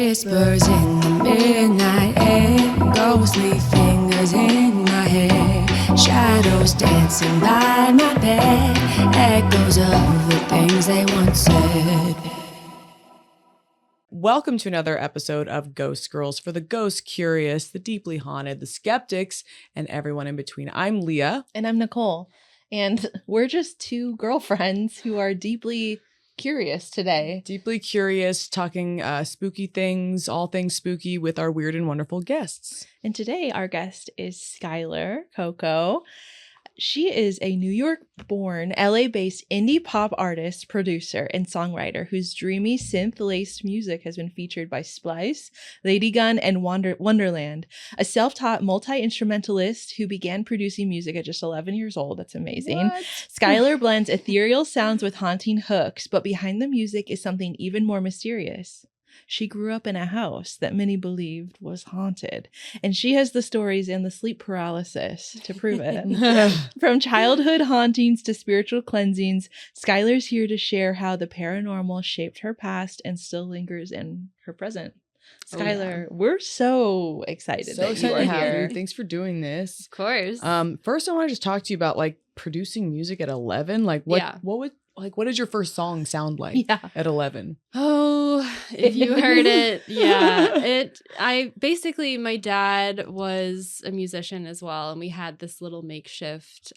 Whispers in the midnight air, ghostly fingers in my hair, shadows dancing by my bed, echoes of the things they once said. Welcome to another episode of Ghost Girls for the ghost curious, the deeply haunted, the skeptics, and everyone in between. I'm Leah. And I'm Nicole. And we're just two girlfriends who are deeply curious today. Deeply curious, talking spooky things, all things spooky with our weird and wonderful guests. And today our guest is Skyler Coco. She is a New York-born, LA-based indie pop artist, producer, and songwriter whose dreamy synth-laced music has been featured by Splice, Lady Gun, and Wonderland. A self-taught multi-instrumentalist who began producing music at just 11 years old. That's amazing. What? Skyler blends ethereal sounds with haunting hooks, but behind the music is something even more mysterious. She grew up in a house that many believed was haunted, and she has the stories and the sleep paralysis to prove it. From childhood hauntings to spiritual cleansings, Skyler's here to share how the paranormal shaped her past and still lingers in her present. Skyler, we're so excited So that excited you are to have here. you. Thanks for doing this. Of course. First, I want to just talk to you about like producing music at 11. Like, what did your first song sound like at 11? Oh, if you heard it, my dad was a musician as well. And we had this little makeshift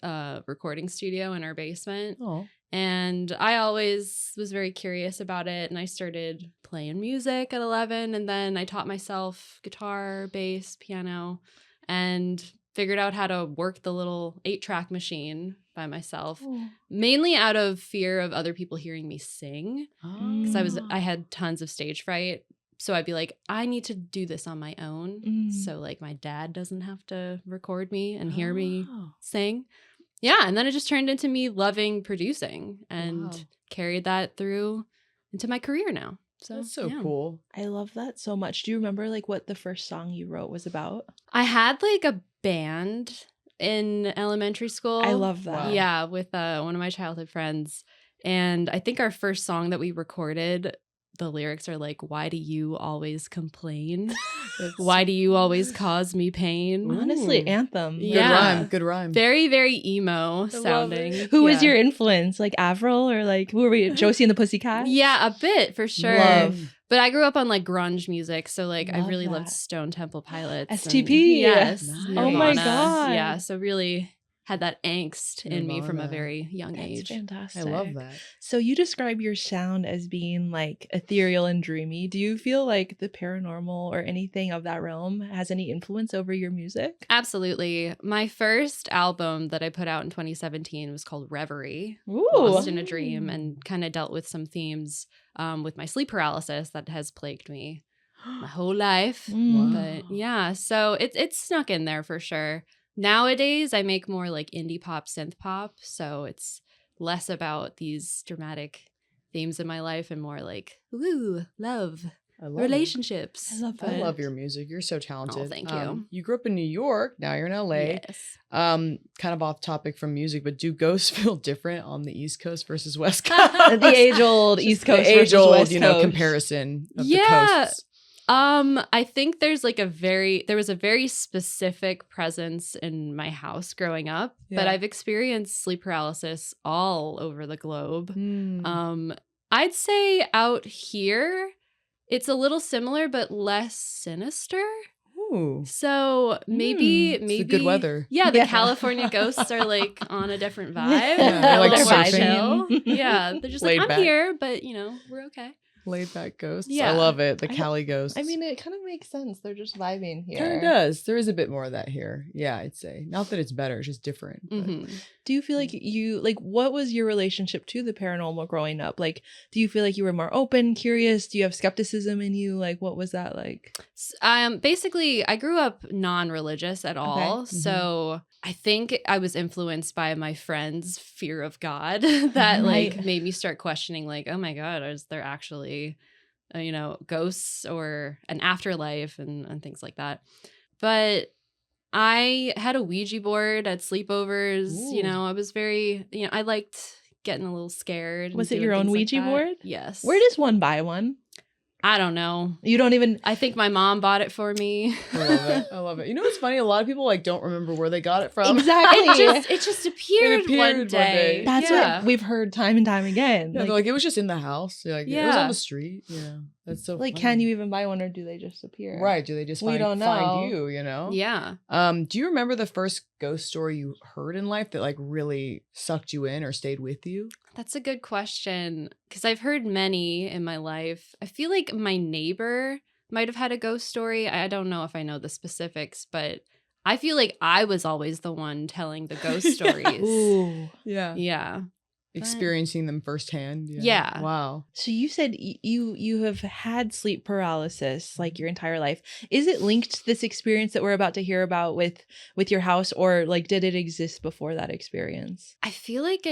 recording studio in our basement. Oh. And I always was very curious about it. And I started playing music at 11. And then I taught myself guitar, bass, piano, and figured out how to work the little 8-track machine by myself, mainly out of fear of other people hearing me sing. Because I had tons of stage fright. So I'd be like, I need to do this on my own. So like my dad doesn't have to record me and hear me sing. Yeah. And then it just turned into me loving producing and carried that through into my career now. So that's so cool. I love that so much. Do you remember like what the first song you wrote was about? I had like a band in elementary school. I love that. Wow. Yeah, with one of my childhood friends. And I think our first song that we recorded, the lyrics are like, why do you always complain? Why do you always cause me pain? Honestly, anthem. Good rhyme. Very, very emo sounding. Who was your influence? Like Avril or like, who were we? Josie and the Pussycats? Yeah, a bit for sure. Love. But I grew up on like grunge music, so like Love I really that. loved Stone Temple Pilots. STP. Yes. Nice. Oh my Nirvana. God. Yeah, so really had that angst in me from a Nirvana. very young That's age. fantastic. I love that. So you describe your sound as being like ethereal and dreamy. Do you feel like the paranormal or anything of that realm has any influence over your music? Absolutely. My first album that I put out in 2017 was called Reverie, Ooh. Lost in a Dream, and kind of dealt with some themes with my sleep paralysis that has plagued me my whole life. Mm. But yeah, so it's snuck in there for sure. Nowadays, I make more like indie pop, synth pop, so it's less about these dramatic themes in my life and more like, ooh, love, I love relationships. I love it. I love your music. You're so talented. Oh, thank you. You grew up in New York. Now you're in LA. Yes. Kind of off topic from music, but do ghosts feel different on the East Coast versus West Coast? The age-old East Coast the versus age-old, West Coast. comparison of the Yeah. coasts. I think there was a very specific presence in my house growing up, but Yeah. I've experienced sleep paralysis all over the globe. Mm. I'd say out here, it's a little similar, but less sinister. Ooh. So maybe It's the good weather. Yeah, the Yeah. California ghosts are like on a different vibe. Yeah, they're like They're surfing. chill. Yeah, they're just Laid like, I'm back. here, but we're okay. Laid back ghosts. Yeah. I love it. The Cali ghosts. I mean, it kind of makes sense. They're just vibing here. kind of does. There is a bit more of that here. Yeah, I'd say. Not that it's better, it's just different. but- Mhm. Do you feel like what was your relationship to the paranormal growing up? Like, do you feel like you were more open, curious? Do you have skepticism in you? Like, what was that like? Basically, I grew up non-religious at all. Mm-hmm. So I think I was influenced by my friends' fear of God that like Right. made me start questioning like, oh my God, is there actually, ghosts or an afterlife and things like that. But I had a Ouija board at sleepovers. Ooh. I was very, I liked getting a little scared. and Was it doing your own things like Ouija that. board? Yes. Where does one buy one? I don't know. You don't even. I think my mom bought it for me. I love it. I love it. You know what's funny? A lot of people like don't remember where they got it from. Exactly. It just appeared, one day. That's yeah. what we've heard time and time again. Yeah, like it was just in the house. Like it was on the street. Yeah, that's so. Like, funny. can you even buy one, or do they just appear? Right? Do they just We don't know. find you? You know? Yeah. Do you remember the first ghost story you heard in life that like really sucked you in or stayed with you? That's a good question because I've heard many in my life. I feel like my neighbor might have had a ghost story. I don't know if I know the specifics, but I feel like I was always the one telling the ghost stories. Ooh. Yeah. Yeah. Experiencing them firsthand. Yeah. Wow. So you said you have had sleep paralysis like your entire life. Is it linked to this experience that we're about to hear about with your house, or like did it exist before that experience? I feel like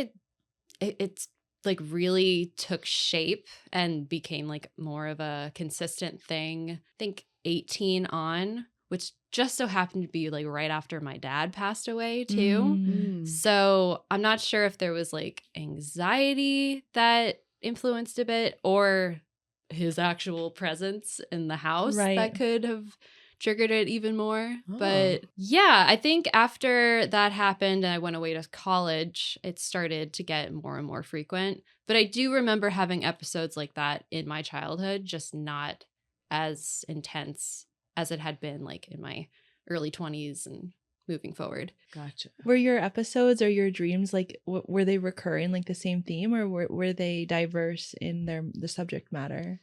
it's like really took shape and became like more of a consistent thing. I think 18 on, which just so happened to be like right after my dad passed away too. Mm. So I'm not sure if there was like anxiety that influenced a bit or his actual presence in the house that could have triggered it even more. But yeah, I think after that happened and I went away to college, it started to get more and more frequent. But I do remember having episodes like that in my childhood, just not as intense as it had been like in my early 20s and moving forward. Gotcha. Were your episodes or your dreams like were they recurring, like the same theme, or were they diverse in the subject matter?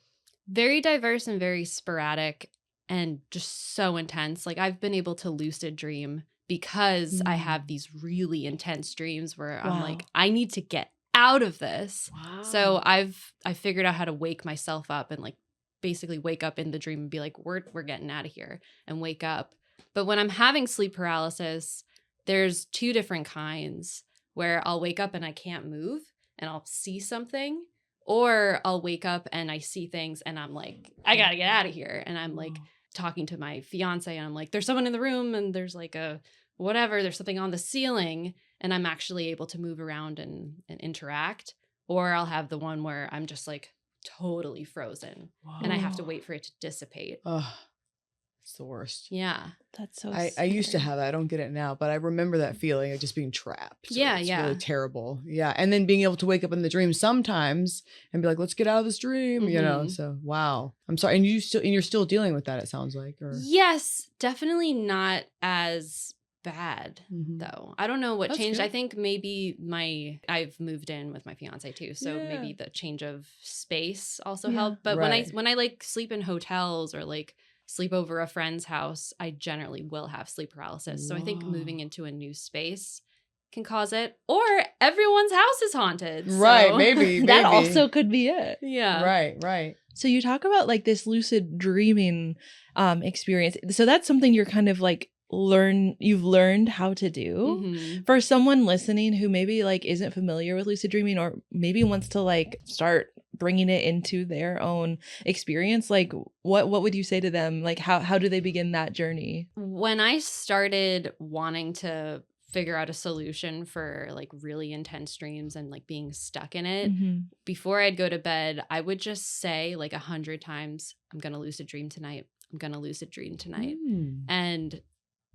Very diverse and very sporadic and just so intense. Like I've been able to lucid dream because I have these really intense dreams where I'm like, I need to get out of this. Wow. So I figured out how to wake myself up and like basically wake up in the dream and be like, we're getting out of here, and wake up. But when I'm having sleep paralysis, there's two different kinds where I'll wake up and I can't move and I'll see something, or I'll wake up and I see things and I'm like, I gotta get out of here. And I'm like talking to my fiance and I'm like, there's someone in the room and there's like there's something on the ceiling, and I'm actually able to move around and interact. Or I'll have the one where I'm just like totally frozen and I have to wait for it to dissipate. Oh, it's the worst. Yeah. That's so I used to have that. I don't get it now, but I remember that feeling of just being trapped. So Yeah, it's yeah. really terrible. Yeah. And then being able to wake up in the dream sometimes and be like, let's get out of this dream, you know? So, wow. I'm sorry. And you're still dealing with that, it sounds like. Or Yes, definitely not as bad though. I don't know what That's changed. good. I think maybe I've moved in with my fiance too, so maybe the change of space also helped. But when I like sleep in hotels or like sleep over a friend's house, I generally will have sleep paralysis. So I think moving into a new space can cause it, or everyone's house is haunted. right. So. Maybe. that also could be it. Yeah. Right. So you talk about like this lucid dreaming experience. So that's something you're kind of like you've learned how to do. For someone listening who maybe like isn't familiar with lucid dreaming, or maybe wants to like start bringing it into their own experience, like what would you say to them? Like how do they begin that journey? When I started wanting to figure out a solution for like really intense dreams and like being stuck in it, before I'd go to bed, I would just say like 100 times, I'm gonna lucid dream tonight. I'm gonna lucid dream tonight. And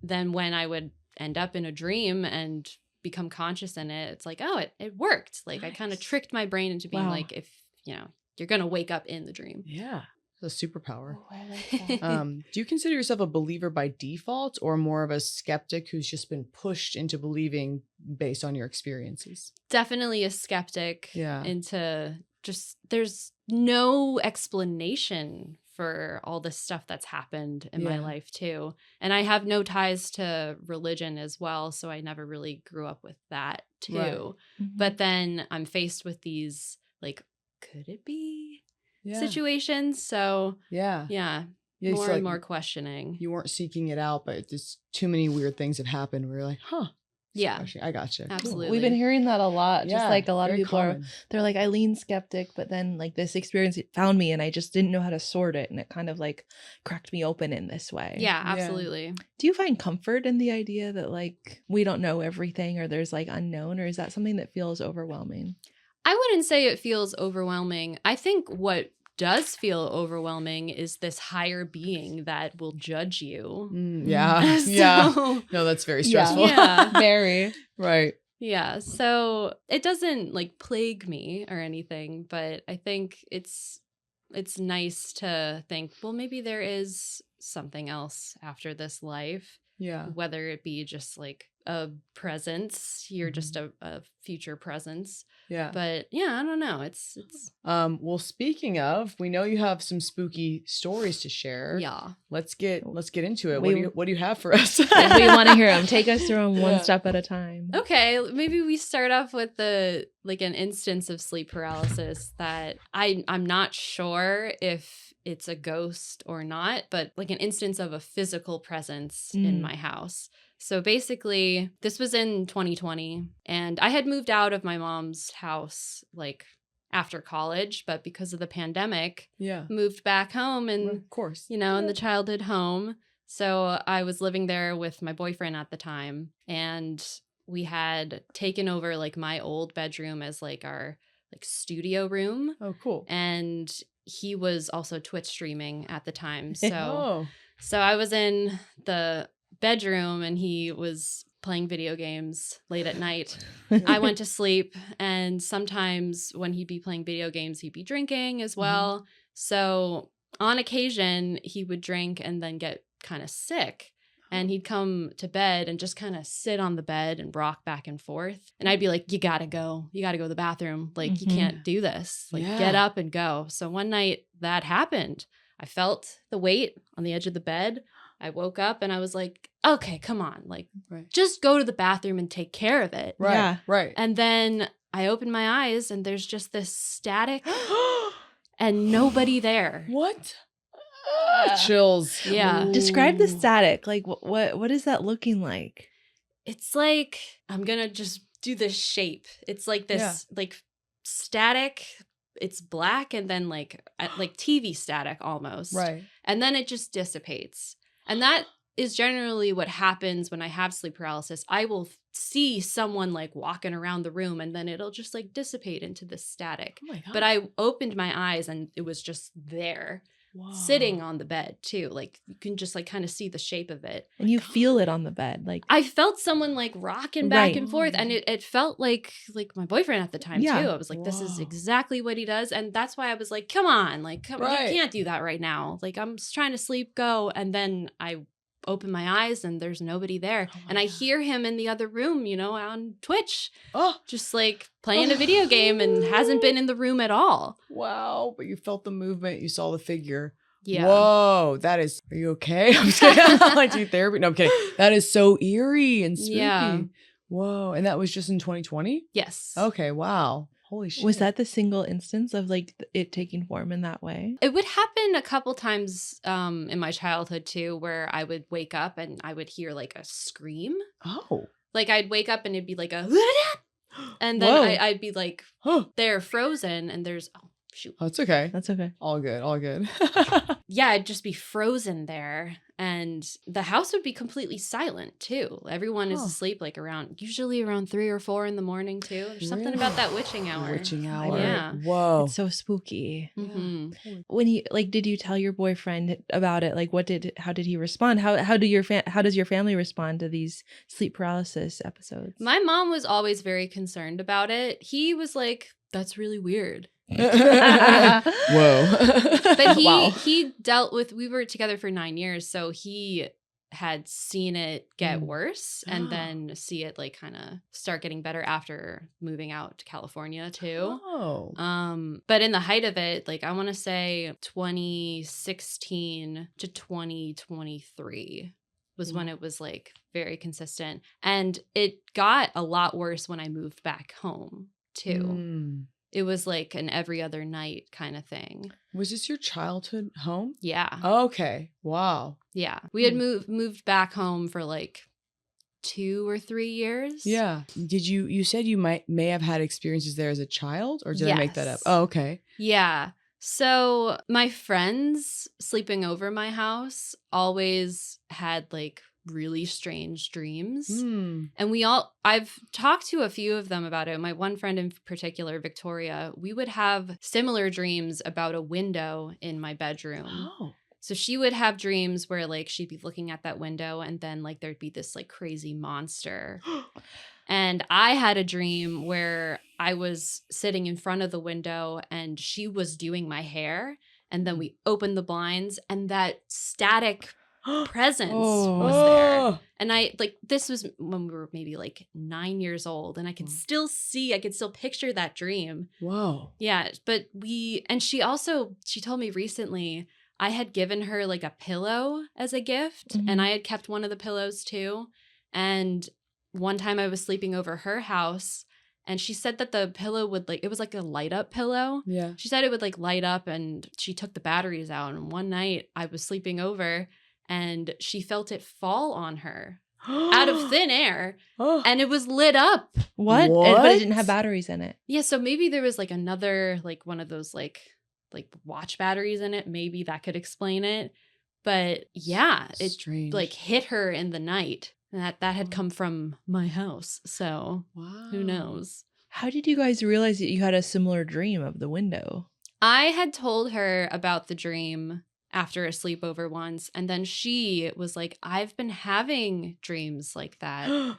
then when I would end up in a dream and become conscious in it, it's like, oh, it worked. Like I kind of tricked my brain into being like, if you're gonna wake up in the dream. Yeah. It's a superpower. Oh, I like that. Do you consider yourself a believer by default, or more of a skeptic who's just been pushed into believing based on your experiences? Definitely a skeptic. Yeah. Into just there's no explanation for all this stuff that's happened in my life too. And I have no ties to religion as well, so I never really grew up with that too. Right. But then I'm faced with these like, could it be situations? So Yeah. more so, and more questioning. You weren't seeking it out, but just too many weird things have happened where you're like, huh. Yeah. I gotcha. Absolutely. We've been hearing that a lot. Yeah, Just like a lot of very people common. they're like, I lean skeptic, but then like this experience found me and I just didn't know how to sort it. And it kind of like cracked me open in this way. Yeah, absolutely. Do you find comfort in the idea that like we don't know everything, or there's like unknown, or is that something that feels overwhelming? I wouldn't say it feels overwhelming. I think what does feel overwhelming is this higher being that will judge you. Yeah. So- Yeah. No, that's very stressful. Yeah. Very. Right. Yeah, so it doesn't like plague me or anything, but I think it's nice to think, well, maybe there is something else after this life, Yeah. whether it be just like a presence, you're just a future presence. Yeah. But yeah, I don't know. It's Well, speaking of, we know you have some spooky stories to share. yeah. Let's get into it. We- What do you have for us? We want to hear them. Take us through them one Yeah. step at a time. Okay, maybe we start off with an instance of sleep paralysis that I'm not sure if it's a ghost or not, but like an instance of a physical presence in my house. So basically, this was in 2020, and I had moved out of my mom's house like after college, but because of the pandemic, Yeah. moved back home and Well, of course. in the childhood home. So I was living there with my boyfriend at the time, and we had taken over like my old bedroom as like our like studio room, Oh, cool. and he was also Twitch streaming at the time. Oh. So I was in the bedroom and he was playing video games late at night. I went to sleep, and sometimes when he'd be playing video games, he'd be drinking as well. So on occasion, he would drink and then get kind of sick. And he'd come to bed and just kind of sit on the bed and rock back and forth. And I'd be like, you gotta go. You gotta go to the bathroom. Like, you can't do this. Like, get up and go. So one night that happened. I felt the weight on the edge of the bed. I woke up and I was like, okay, come on. Like, just go to the bathroom and take care of it. Right. Yeah. Right. And then I opened my eyes and there's just this static and nobody there. What? Chills. Yeah. Describe the Ooh. static. Like, what is that looking like? It's like, I'm going to just do this shape. It's like this, like static. It's black and then like TV static almost. Right. And then it just dissipates. And that is generally what happens when I have sleep paralysis. I will see someone like walking around the room and then it'll just like dissipate into this static. Oh my God. But I opened my eyes and it was just there. Wow. Sitting on the bed too. Like you can just like kind of see the shape of it. And you feel it on the bed. Like, I felt someone like rocking back Right. and forth, and it felt like my boyfriend at the time Yeah. too. I was like, this is Wow. exactly what he does, and that's why I was like, come on, like Right. you can't do that right now. Like I'm just trying to sleep, go, and then I open my eyes and there's nobody there, Oh my and I God. hear him in the other room, on Twitch, Oh, just like playing a video game, and hasn't been in the room at all. wow. But you felt the movement. You saw the figure. Yeah. Whoa. That is, are you okay? I'm just kidding. I do therapy. No, I'm kidding. That is so eerie and spooky. Yeah. Whoa. And that was just in 2020? Yes. Okay. Wow. Holy shit. was that the single instance of like it taking form in that way? It would happen a couple times in my childhood too, where I would wake up and I would hear like a scream. Oh. Like I'd wake up and it'd be like a, and then Whoa. I'd be like, Oh, they're frozen, and there's shoot, that's okay. That's okay. All good. All good. yeah, I'd just be frozen there, and the house would be completely silent too. Everyone is Huh. asleep, like usually around 3 or 4 in the morning too. There's something Really? about that witching hour. Witching hour. Yeah. Whoa. It's so spooky. hmm When he did you tell your boyfriend about it? Like, how did he respond? How does your family respond to these sleep paralysis episodes? My mom was always very concerned about it. He was like, "That's really weird." Whoa. But Wow. he dealt with, we were together for 9 years, so he had seen it get worse and then see it like kind of start getting better after moving out to California too. Oh. But in the height of it, like I want to say 2016 to 2023 was when it was like very consistent, and it got a lot worse when I moved back home too. Mm. It was like an every other night kind of thing. Was this your childhood home? Yeah. Okay. Wow. Yeah. We had moved back home for like 2 or 3 years. Yeah. Did you said you may have had experiences there as a child, or did I make that up? Yes. Oh, okay. Yeah. So my friends sleeping over my house always had like really strange dreams. Hmm. And I've talked to a few of them about it. My one friend in particular, Victoria, we would have similar dreams about a window in my bedroom. Oh. So she would have dreams where like she'd be looking at that window and then like there'd be this like crazy monster. And I had a dream where I was sitting in front of the window and she was doing my hair. And then we opened the blinds and that static presence was there. And I like, this was when we were maybe like 9 years old and I could still picture that dream. Whoa. Yeah. But she told me recently I had given her like a pillow as a gift and I had kept one of the pillows too. And one time I was sleeping over her house and she said that the pillow would like, it was like a light up pillow. Yeah. She said it would like light up and she took the batteries out. And one night I was sleeping over and she felt it fall on her out of thin air and it was lit up. What? But it didn't have batteries in it. Yeah. So maybe there was like another, like one of those like watch batteries in it. Maybe that could explain it. But yeah, it Strange. like hit her in the night. And that had come from my house. So who knows? How did you guys realize that you had a similar dream of the window? I had told her about the dream after a sleepover once. And then she was like, I've been having dreams like that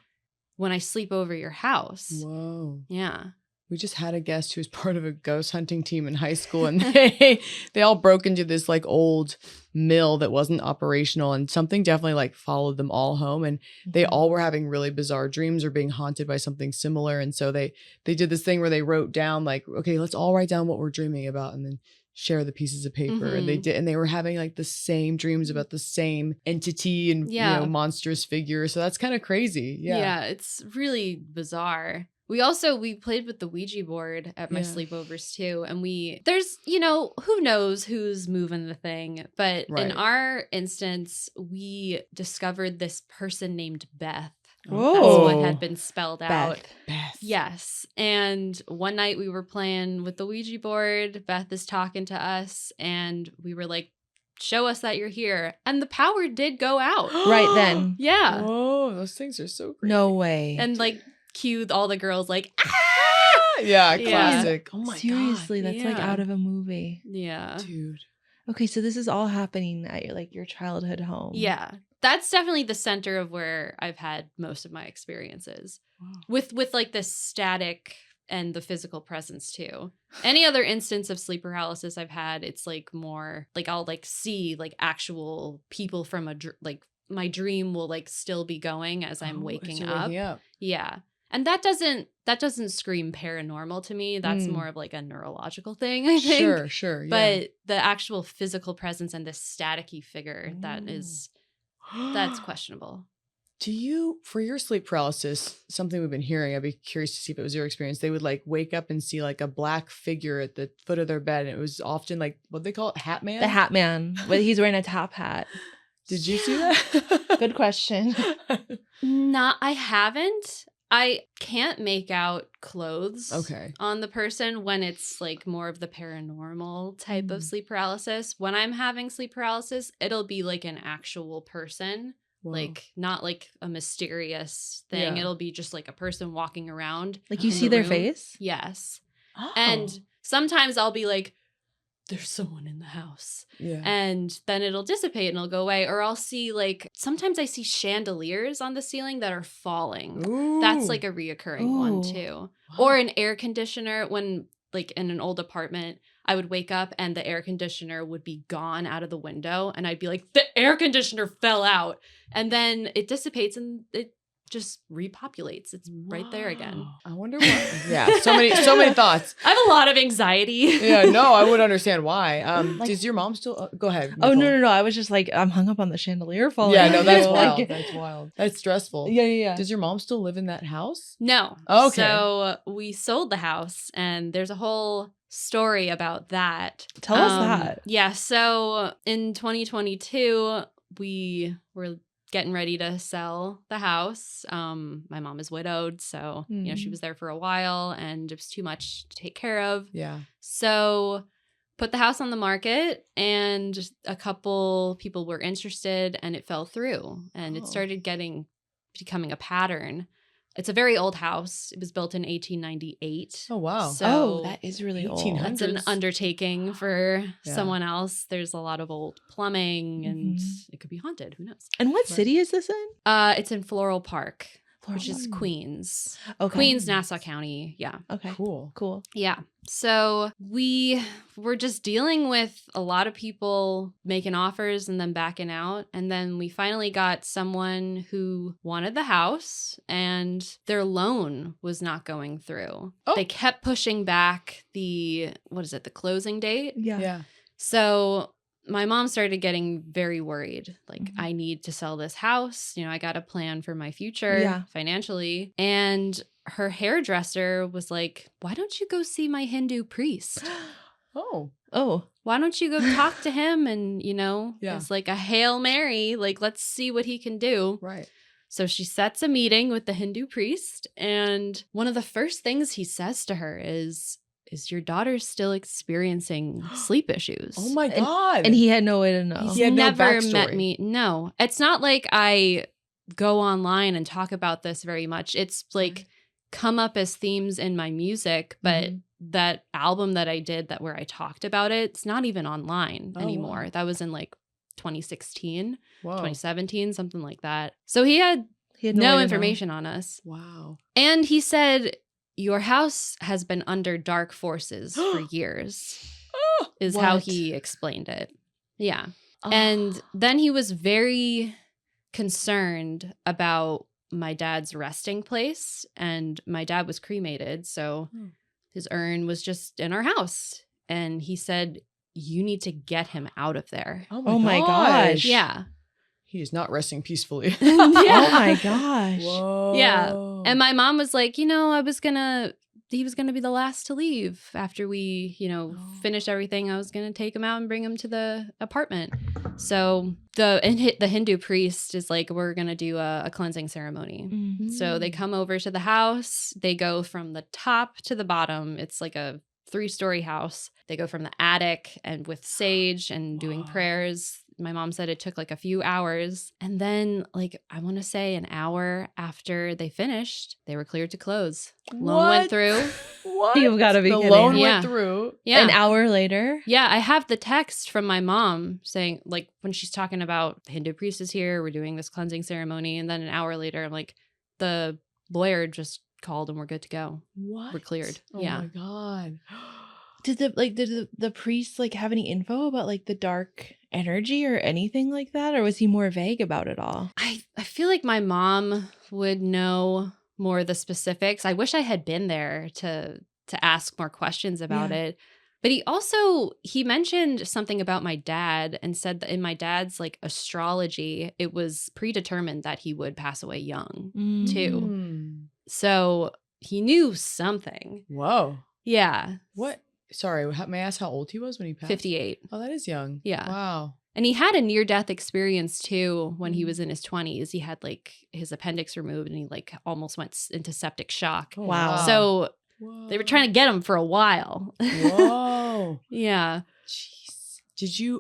when I sleep over your house. Whoa. Yeah. We just had a guest who was part of a ghost hunting team in high school, and they all broke into this like old mill that wasn't operational, and something definitely like followed them all home, and they all were having really bizarre dreams or being haunted by something similar. And so they did this thing where they wrote down like, okay, let's all write down what we're dreaming about, and then share the pieces of paper. And they did, and they were having like the same dreams about the same entity and you know, monstrous figure. So that's kind of crazy. Yeah, it's really bizarre. We played with the Ouija board at my sleepovers too. And there's, you know, who knows who's moving the thing. But in our instance, we discovered this person named Beth. Oh. That's what had been spelled out. Beth. Yes. And one night we were playing with the Ouija board. Beth is talking to us and we were like, show us that you're here. And the power did go out. Right then. Yeah. Oh, those things are so creepy. No way. And like cued all the girls like, ah! Yeah, classic. Oh my God. Seriously, that's like out of a movie. Yeah. Dude. Okay, so this is all happening at your childhood home. Yeah. That's definitely the center of where I've had most of my experiences. Wow. With like the static and the physical presence too. Any other instance of sleep paralysis I've had, it's like more like I'll like see like actual people from like my dream will like still be going as I'm waking up. Yeah. And that doesn't scream paranormal to me. That's more of like a neurological thing, I think. Sure. But the actual physical presence and this staticky figure, that's questionable. Do you, for your sleep paralysis, something we've been hearing, I'd be curious to see if it was your experience, they would like wake up and see like a black figure at the foot of their bed. And it was often like, what they call it? Hat Man? The Hat Man. But he's wearing a top hat. Did you see that? Good question. I haven't. I can't make out clothes on the person when it's like more of the paranormal type of sleep paralysis. When I'm having sleep paralysis, it'll be like an actual person, like not like a mysterious thing. It'll be just like a person walking around. Like you see their face? Yes. Oh. And sometimes I'll be like, there's someone in the house. Yeah. And then it'll dissipate and it'll go away. Or I'll see like, sometimes I see chandeliers on the ceiling that are falling. Ooh. That's like a reoccurring one too. Wow. Or an air conditioner when like in an old apartment, I would wake up and the air conditioner would be gone out of the window. And I'd be like, the air conditioner fell out. And then it dissipates and it just repopulates. It's right there again. I wonder why. Yeah, so many thoughts. I have a lot of anxiety. Yeah, no, I would understand why. Does your mom still go ahead, Nicole. Oh no, I was just like, I'm hung up on the chandelier falling. Yeah, no, that's wild. That's wild. That's stressful. Yeah. Does your mom still live in that house? No. Okay. So we sold the house and there's a whole story about that. Tell us that. Yeah, so in 2022 we were getting ready to sell the house. My mom is widowed, so you know she was there for a while and it was too much to take care of. Yeah. So put the house on the market, and a couple people were interested, and it fell through, and it started becoming a pattern. It's a very old house. It was built in 1898. Oh, wow. So that is really old. 1800s. that's an undertaking for someone else. There's a lot of old plumbing, and it could be haunted. Who knows? And what city is this in? It's in Floral Park, which is Park. Queens. Okay. Queens, Nassau County. Yeah. Okay. Cool. Yeah. So we were just dealing with a lot of people making offers and then backing out. And then we finally got someone who wanted the house, and their loan was not going through. Oh. They kept pushing back the closing date. Yeah. So my mom started getting very worried. Like, Mhm. I need to sell this house. You know, I got a plan for my future financially. And her hairdresser was like, why don't you go see my Hindu priest? Oh. Why don't you go talk to him? And, you know, Yeah. it's like a Hail Mary. Like, let's see what he can do. Right. So she sets a meeting with the Hindu priest. And one of the first things he says to her is your daughter still experiencing sleep issues? Oh my God. And he had no way to know. He's He had no never backstory. met me. No, it's not like I go online and talk about this very much. It's like come up as themes in my music, but that album that I did where I talked about it, it's not even online anymore. Wow. That was in like 2016, Whoa. 2017, something like that. So he had He had no way to know. information on us. Wow. And he said, your house has been under dark forces for years, is how What? he explained it. Yeah. Oh. And then he was very concerned about my dad's resting place. And my dad was cremated. So his urn was just in our house. And he said, you need to get him out of there. Oh my gosh. Yeah. He is not resting peacefully. Oh my gosh. Whoa. Yeah. And my mom was like, you know, he was going to be the last to leave after we, you know, finished everything. I was going to take him out and bring him to the apartment. So the Hindu priest is like, we're going to do a cleansing ceremony. Mm. So they come over to the house. They go from the top to the bottom. It's like a 3-story house. They go from the attic and with sage and doing prayers. My mom said it took like a few hours. And then, like, I want to say an hour after they finished, they were cleared to close. Loan went through. What? You've gotta be the kidding. loan Yeah. went through. Yeah. An hour later? Yeah, I have the text from my mom saying, like, when she's talking about the Hindu priest is here, we're doing this cleansing ceremony. And then an hour later, I'm like, the lawyer just called and we're good to go. What? We're cleared. Oh Yeah. my God. Did the priest like have any info about like the dark energy or anything like that? Or was he more vague about it all? I feel like my mom would know more of the specifics. I wish I had been there to ask more questions about it. But he mentioned something about my dad and said that in my dad's like astrology, it was predetermined that he would pass away young too. Mm. So he knew something. Whoa. Yeah. What? Sorry, may I ask how old he was when he passed? 58. Oh, that is young. Yeah. Wow. And he had a near-death experience too when he was in his 20s. He had like his appendix removed and he like almost went into septic shock. Oh, Wow. So Whoa. they were trying to get him for a while. Whoa. Yeah. Jeez.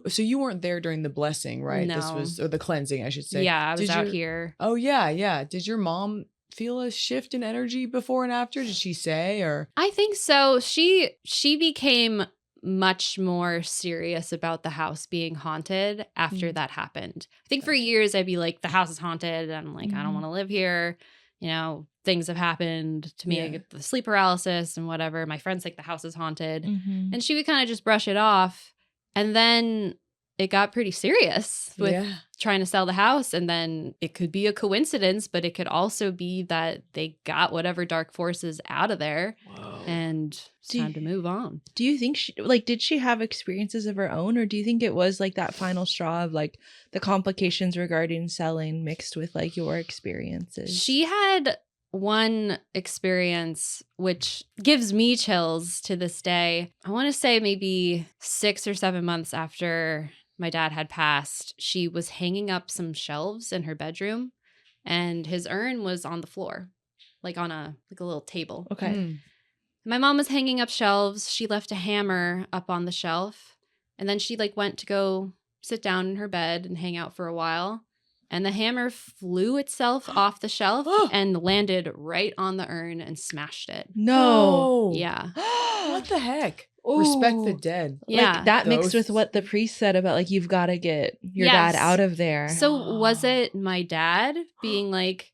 So you weren't there during the blessing, right? This No. was, or the cleansing, I should say. Yeah, I was Did out your- here. Oh, yeah. Did your mom feel a shift in energy before and after? Did she say, or? I think so. She became much more serious about the house being haunted after that happened. I think for years I'd be like, the house is haunted. And I'm like, I don't want to live here. You know, things have happened to me. I Yeah. get the sleep paralysis and whatever. My friends think the house is haunted. Mm-hmm. And she would kind of just brush it off. And then it got pretty serious with trying to sell the house. And then it could be a coincidence, but it could also be that they got whatever dark forces out of there. Whoa. And it's time to move on. Do you think did she have experiences of her own, or do you think it was like that final straw of like the complications regarding selling mixed with like your experiences? She had one experience which gives me chills to this day. I want to say maybe 6 or 7 months after my dad had passed, she was hanging up some shelves in her bedroom and his urn was on the floor, like on a little table. Okay. Mm. My mom was hanging up shelves. She left a hammer up on the shelf. And then she like went to go sit down in her bed and hang out for a while. And the hammer flew itself off the shelf and landed right on the urn and smashed it. No. Yeah. What the heck? Respect the Ooh. dead. Yeah. Like that mixed with Ghosts. what the priest said about like you've got to get your dad Yes. out of there. So was it my dad being like,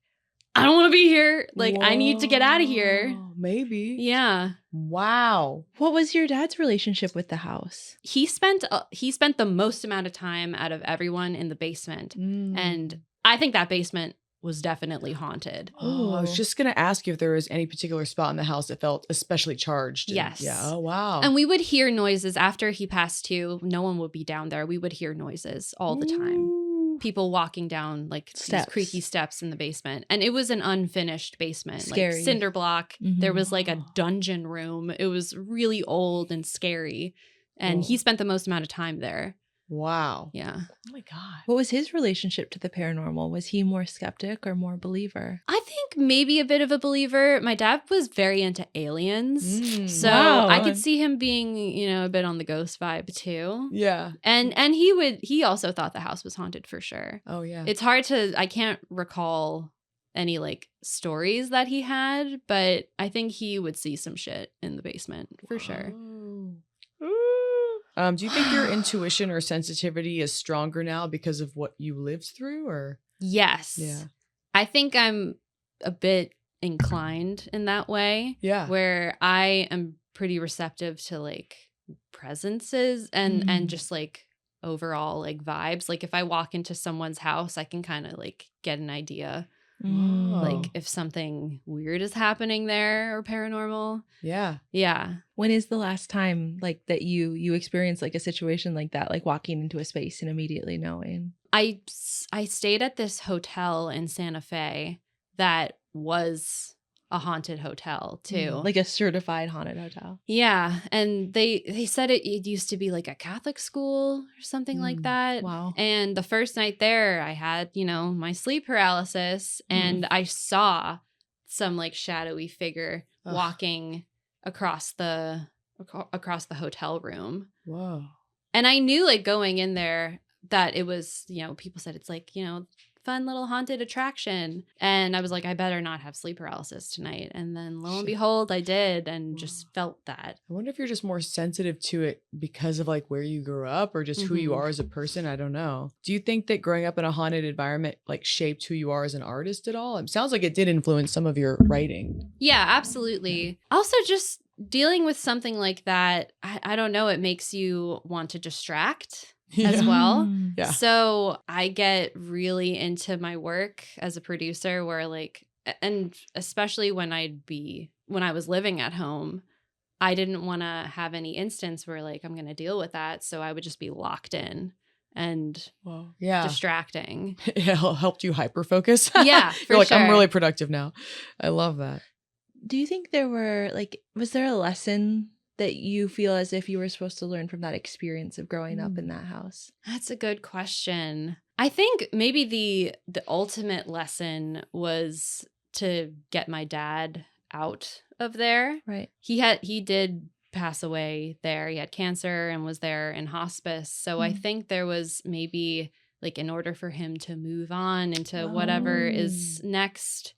I don't want to be here. Like, I need to get out of here. Whoa, maybe. Yeah. Wow. What was your dad's relationship with the house? He spent the most amount of time out of everyone in the basement. Mm. And I think that basement was definitely haunted. Oh, I was Ooh. just going to ask you if there was any particular spot in the house that felt especially charged. Yes. Yeah. Oh, wow. And we would hear noises after he passed too. No one would be down there. We would hear noises all the time. Ooh. People walking down like these Steps. creaky steps in the basement. And it was an unfinished basement. Scary. Like cinder block. Mhm. There was like a dungeon room. It was really old and scary. And he Whoa. spent the most amount of time there. Wow. Yeah. Oh, my God. What was his relationship to the paranormal? Was he more skeptic or more believer? I think maybe a bit of a believer. My dad was very into aliens. Mm. So Wow. I could see him being, a bit on the ghost vibe too. Yeah. And he also thought the house was haunted for sure. Oh, yeah. It's hard I can't recall any like stories that he had, but I think he would see some shit in the basement for sure. Do you think your intuition or sensitivity is stronger now because of what you lived through, or? Yes. Yeah. I think I'm a bit inclined in that way. Yeah. Where I am pretty receptive to like presences and just like overall like vibes. Like if I walk into someone's house, I can kind of like get an idea Oh. like if something weird is happening there or paranormal. Yeah. Yeah. When is the last time like that you experienced like a situation like that, like walking into a space and immediately knowing? I stayed at this hotel in Santa Fe that was a haunted hotel too. Like a certified haunted hotel. Yeah, and they said it used to be like a Catholic school or something like that. Wow. And the first night there, I had, my sleep paralysis and I saw some like shadowy figure Ugh. walking across the hotel room. Whoa. And I knew like going in there that it was, people said it's like, fun little haunted attraction. And I was like, I better not have sleep paralysis tonight. And then lo and behold, I did and just felt that. I wonder if you're just more sensitive to it because of like where you grew up or just who you are as a person. I don't know. Do you think that growing up in a haunted environment like shaped who you are as an artist at all? It sounds like it did influence some of your writing. Yeah, absolutely. Also, just dealing with something like that, I don't know, it makes you want to distract as well. Yeah. So I get really into my work as a producer where like, and especially when I was living at home, I didn't want to have any instance where like I'm going to deal with that. So I would just be locked in and distracting. It helped you hyper focus. Yeah, for You're like, sure. I'm really productive now. I love that. Do you think was there a lesson that you feel as if you were supposed to learn from that experience of growing up in that house? That's a good question. I think maybe the ultimate lesson was to get my dad out of there. Right. He did pass away there. He had cancer and was there in hospice. So I think there was maybe like in order for him to move on into whatever is next,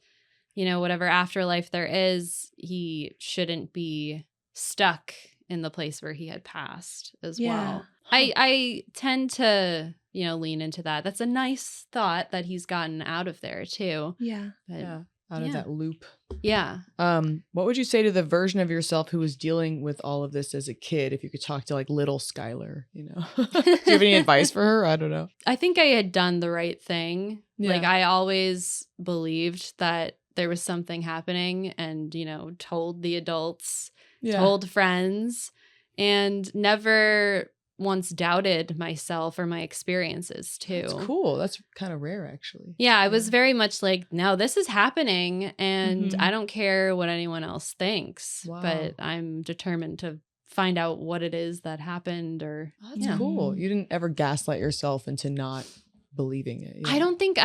whatever afterlife there is, he shouldn't be stuck in the place where he had passed as well. I tend to, lean into that. That's a nice thought that he's gotten out of there too. Yeah. But, Out of that loop. Yeah. What would you say to the version of yourself who was dealing with all of this as a kid? If you could talk to like little Skyler, Do you have any advice for her? I don't know. I think I had done the right thing. Yeah. Like I always believed that there was something happening and, told the adults, told friends, and never once doubted myself or my experiences too. That's cool. That's kind of rare actually. Yeah, I was very much like, no, this is happening and I don't care what anyone else thinks, but I'm determined to find out what it is that happened or That's cool. You didn't ever gaslight yourself into not believing it. I don't think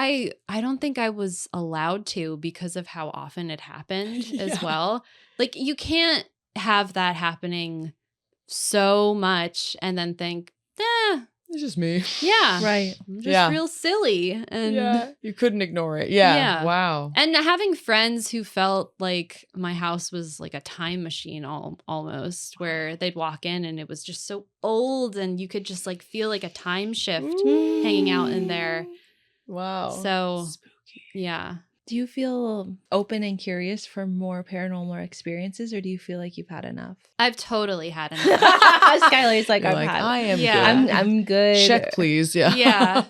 I was allowed to because of how often it happened as well. Like you can't have that happening so much and then think, It's just me. yeah, Right. I'm just real silly. And yeah, you couldn't ignore it. Yeah. Yeah. Wow. And having friends who felt like my house was like a time machine almost, where they'd walk in and it was just so old and you could just like feel like a time shift hanging out in there. Wow. So, Spooky. yeah. Do you feel open and curious for more paranormal experiences, or do you feel like you've had enough? I've totally had enough. Skyler's like, You're I've like, had. I am Yeah. good. I'm good. Check, please. Yeah. Yeah.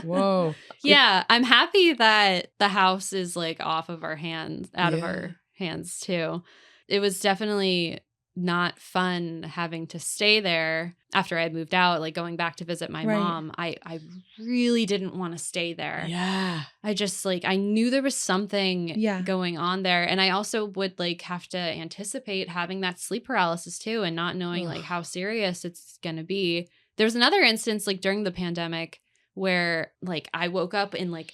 Whoa. Yeah. I'm happy that the house is like off of our hands, out of Yeah. our hands too. It was definitely not fun having to stay there after I moved out, like going back to visit my Right. mom. I really didn't want to stay there. Yeah. I just like, I knew there was something Yeah. going on there. And I also would like have to anticipate having that sleep paralysis too and not knowing like how serious it's going to be. There was another instance like during the pandemic where like I woke up in like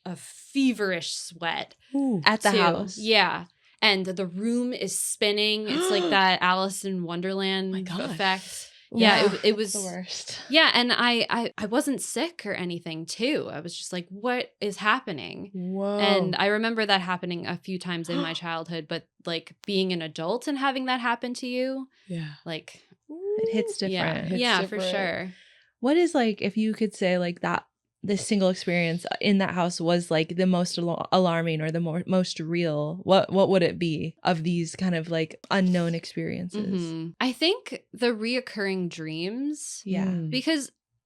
a feverish sweat Ooh. At the too. house. Yeah. And the room is spinning. It's like that Alice in Wonderland my God. effect. Yeah, it was the worst. Yeah, and I wasn't sick or anything too. I was just like, what is happening? Whoa. And I remember that happening a few times in my childhood, but like being an adult and having that happen to you, yeah. like It hits different. yeah, Hits yeah, for different. sure. What is like, if you could say like that, this single experience in that house was like the most alarming or the most real, what would it be of these kind of like unknown experiences? Mhm. I think the reoccurring dreams, Yeah. Mm.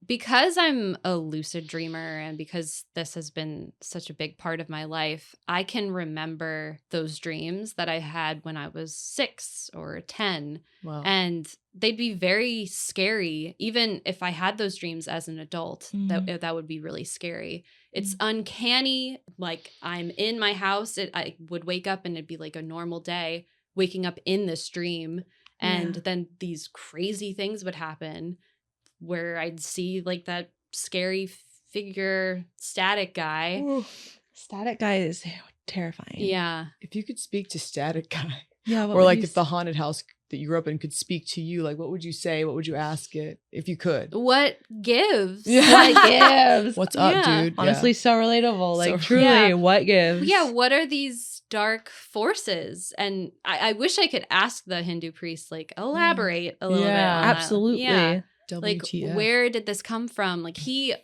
because I'm a lucid dreamer and because this has been such a big part of my life, I can remember those dreams that I had when I was 6 or 10. Wow. And they'd be very scary. Even if I had those dreams as an adult, that would be really scary. It's uncanny. Like I'm in my house. I would wake up and it'd be like a normal day, waking up in this dream. And then these crazy things would happen where I'd see like that scary figure static guy. Ooh. Static guy is terrifying. Yeah. If you could speak to Static Guy, Yeah. what or would like you if the haunted house that you grew up in could speak to you, like what would you say? What would you ask it if you could? What gives? What gives? What's up, Yeah. dude? Honestly, so relatable. Like So- truly, Yeah. what gives? Yeah, what are these dark forces? And I wish I could ask the Hindu priest, like, elaborate a little bit Yeah. on that. Absolutely. Yeah. Like, WTF. where did this come from? Like, he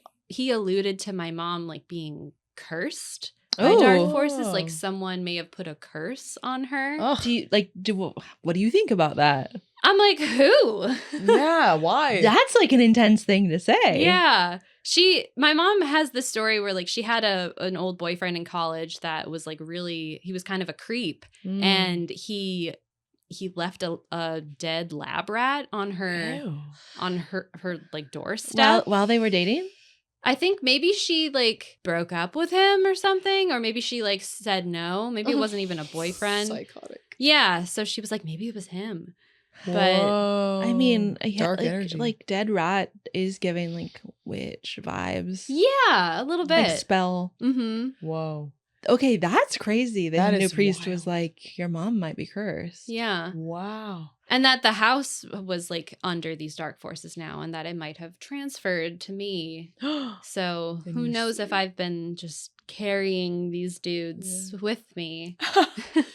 alluded to my mom, like, being cursed by dark Oh. forces. Like, someone may have put a curse on her. Oh, Do you what do you think about that? I'm like, who? yeah. Why? That's like an intense thing to say. Yeah. My mom has this story where like she had an old boyfriend in college that was like really, he was kind of a creep. Mm. And he left a dead lab rat on her Ew. like doorstep. While they were dating? I think maybe she like broke up with him or something, or maybe she like said no. Maybe it wasn't even a boyfriend. Psychotic. Yeah, so she was like, maybe it was him. But Whoa. I mean, yeah, dark like, energy. like dead rat is giving like witch vibes. yeah, a little Like bit. spell. Mm-hmm. Whoa. Okay, that's crazy. The That Hindu is priest was wild. like, your mom might be cursed. Yeah. Wow. And that the house was like under these dark forces now, and that it might have transferred to me. So Then who you knows see if I've been just carrying these dudes with me.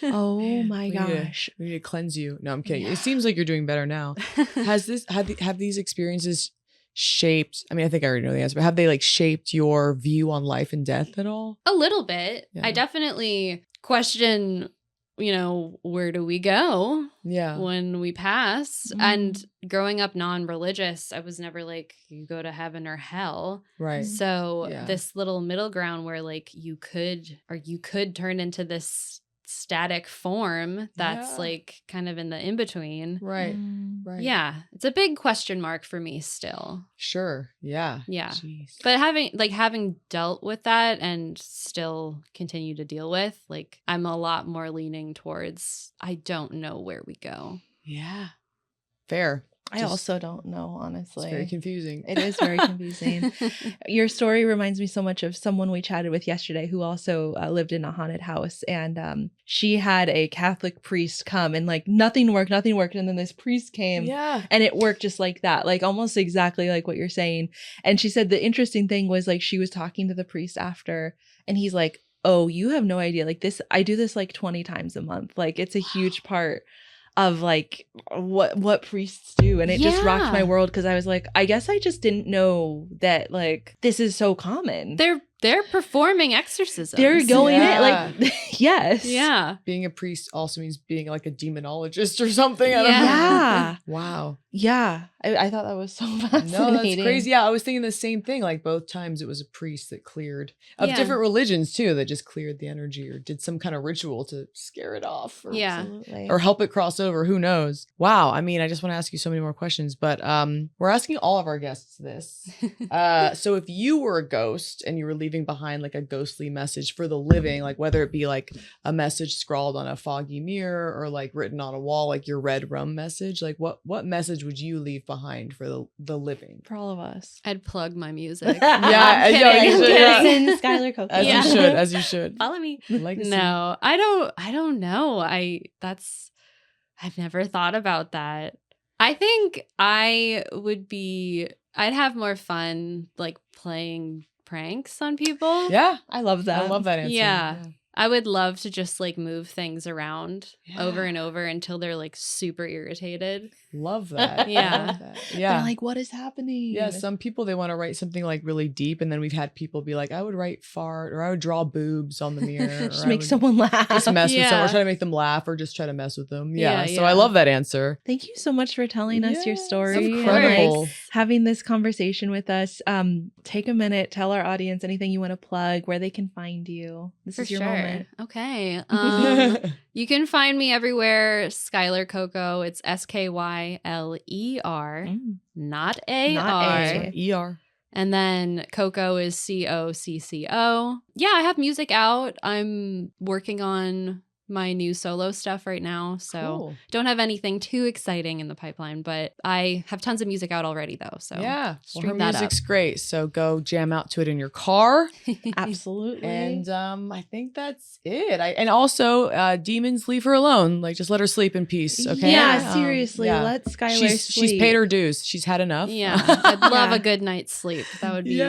Oh Man, my we need to- gosh. we need to cleanse you. No, I'm kidding. Yeah. It seems like you're doing better now. Have these experiences shaped? I mean, I think I already know the answer, but have they like shaped your view on life and death at all? A little bit. Yeah. I definitely question, where do we go Yeah. when we pass? Mm. And growing up non-religious, I was never like, you go to heaven or hell. Right. So Yeah. this little middle ground where like you could turn into this static form that's Yeah. like kind of in the in-between. Right. Mm. Right. Yeah. It's a big question mark for me still. Sure. Yeah. Yeah. Jeez. But having dealt with that and still continue to deal with, like I'm a lot more leaning towards I don't know where we go. Yeah. Fair. I also don't know, honestly. It's very confusing. It is very confusing. Your story reminds me so much of someone we chatted with yesterday who also lived in a haunted house. And she had a Catholic priest come and like nothing worked. And then this priest came and it worked just like that, like almost exactly like what you're saying. And she said the interesting thing was like she was talking to the priest after and he's like, oh, you have no idea. Like this, I do this like 20 times a month. Like it's a huge part of like what priests do. And it just rocked my world because I was like, I guess I just didn't know that like this is so common. They're performing exorcisms. They're going in like yes. Yeah. Being a priest also means being like a demonologist or something. I don't know. Yeah. Wow. Yeah. I thought that was so fascinating. No, that's crazy. Yeah, I was thinking the same thing. Like both times it was a priest that cleared of different religions too, that just cleared the energy or did some kind of ritual to scare it off. Or help it cross over. Who knows? Wow. I mean, I just want to ask you so many more questions, but we're asking all of our guests this. So if you were a ghost and you were leaving behind like a ghostly message for the living, like whether it be like a message scrawled on a foggy mirror or like written on a wall, like your red rum message, like what message would you leave behind for the living? For all of us. I'd plug my music. Yeah, I'm kidding. Skyler Coco. As you should. Follow me. Legacy. No, I don't know. I've never thought about that. I think I'd have more fun like playing pranks on people. Yeah. I love that. I love that answer. Yeah. I would love to just like move things around over and over until they're like super irritated. Love that. Yeah. Love that. Yeah. They're like, what is happening? Yeah, some people, they want to write something like really deep. And then we've had people be like, I would write fart or I would draw boobs on the mirror. Just make someone laugh. Just mess with someone or try to make them laugh or just try to mess with them. Yeah. Yeah, So I love that answer. Thank you so much for telling us your Yes, story. incredible. And, like, having this conversation with us. Take a minute, tell our audience anything you want to plug, where they can find you. This is your moment. Okay. You can find me everywhere. Skyler Coco. It's Skyler, not AR. ER. And then Coco is COCCO. Yeah, I have music out. I'm working on my new solo stuff right now. So Cool. don't have anything too exciting in the pipeline, but I have tons of music out already though. So Yeah. stream her that music's up. great. So go jam out to it in your car. Absolutely. And I think that's it. And also demons, leave her alone. Like just let her sleep in peace. Okay. Yeah, seriously. yeah. Let Skyler sleep. She's paid her dues. She's had enough. Yeah, I'd love Yeah. a good night's sleep. That would be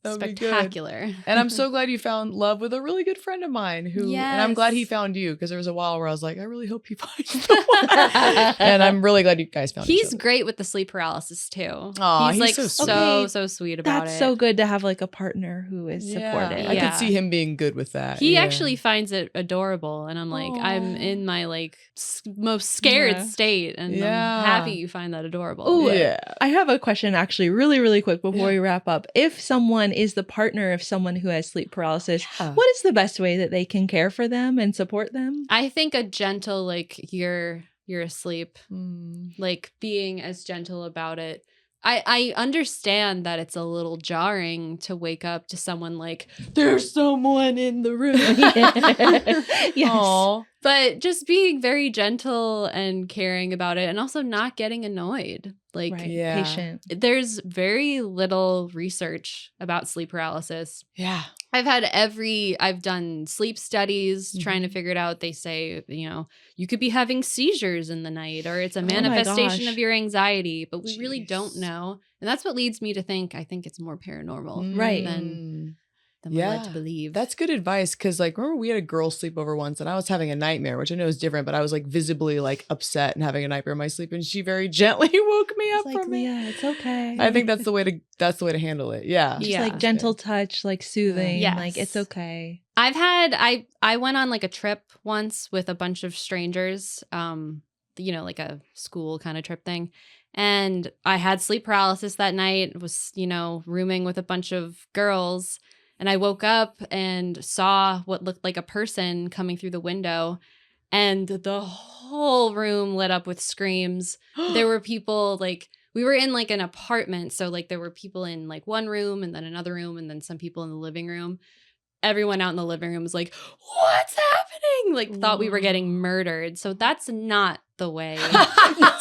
that would be good. spectacular. And I'm so glad you found love with a really good friend of mine and I'm glad he found you because there was a while where I was like, I really hope he finds the one. And I'm really glad you guys found each He's other. great with the sleep paralysis too. Aw, he's like so so sweet. sweet about That's it. so good to have like a partner who is supportive. I could see him being good with that. He Yeah. actually finds it adorable, and I'm like, I'm in my like most scared state, and I'm happy you find that adorable. Ooh, Yeah. I have a question actually, really, really quick before we wrap up. If someone is the partner of someone who has sleep paralysis, what is the best way that they can care for them and support them? I think a gentle like you're asleep, like being as gentle about it. I understand that it's a little jarring to wake up to someone like, there's someone in the room. Yes. Aww. But just being very gentle and caring about it and also not getting annoyed. Like, Yeah. Patient. there's very little research about sleep paralysis. Yeah. I've done sleep studies trying to figure it out. They say, you could be having seizures in the night or it's a manifestation gosh. of your anxiety, but we really don't know. And that's what leads me to think, I think it's more paranormal Right. than we're led to believe. That's good advice because like remember we had a girl sleepover once and I was having a nightmare, which I know is different, but I was like visibly like upset and having a nightmare in my sleep and she very gently woke me up It's like, from it. Leah, it's okay. I think that's the way to handle it. Yeah. Just Yeah. like gentle touch, like soothing. Yes. Like it's okay. I went on like a trip once with a bunch of strangers, like a school kind of trip thing. And I had sleep paralysis that night, was, rooming with a bunch of girls. And I woke up and saw what looked like a person coming through the window. And the whole room lit up with screams. There were people like, we were in like an apartment. So like there were people in like one room and then another room and then some people in the living room. Everyone out in the living room was like, what's happening? Like thought we were getting murdered. So that's not the way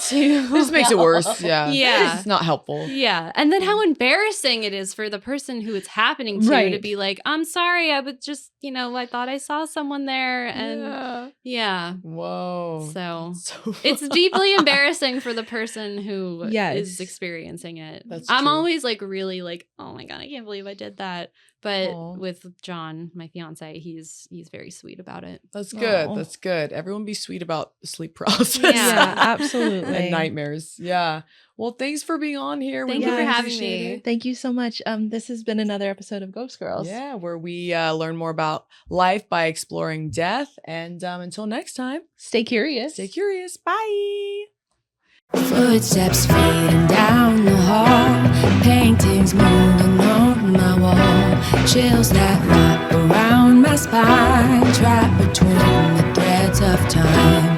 This makes it worse. Yeah. Yeah. It's not helpful. Yeah. And then how embarrassing it is for the person who it's happening to Right. to be like, I'm sorry, I would just, I thought I saw someone there. And yeah. Whoa. So So it's deeply embarrassing for the person who Yes. is experiencing it. That's I'm true. always like really like, oh my God, I can't believe I did that. But Aw. with John, my fiance, he's very sweet about it. That's good. Aw. That's good. Everyone be sweet about sleep paralysis. Yeah, absolutely. And nightmares. Yeah. Well, thanks for being on here. We Thank you for really Yes. having appreciate me. it. Thank you so much. This has been another episode of Ghost Girls. Yeah, where we learn more about life by exploring death. And until next time, Stay curious. stay curious. Bye. Footsteps fading down the hall, paintings moving on my wall, chills that wrap around my spine, trapped between the threads of time.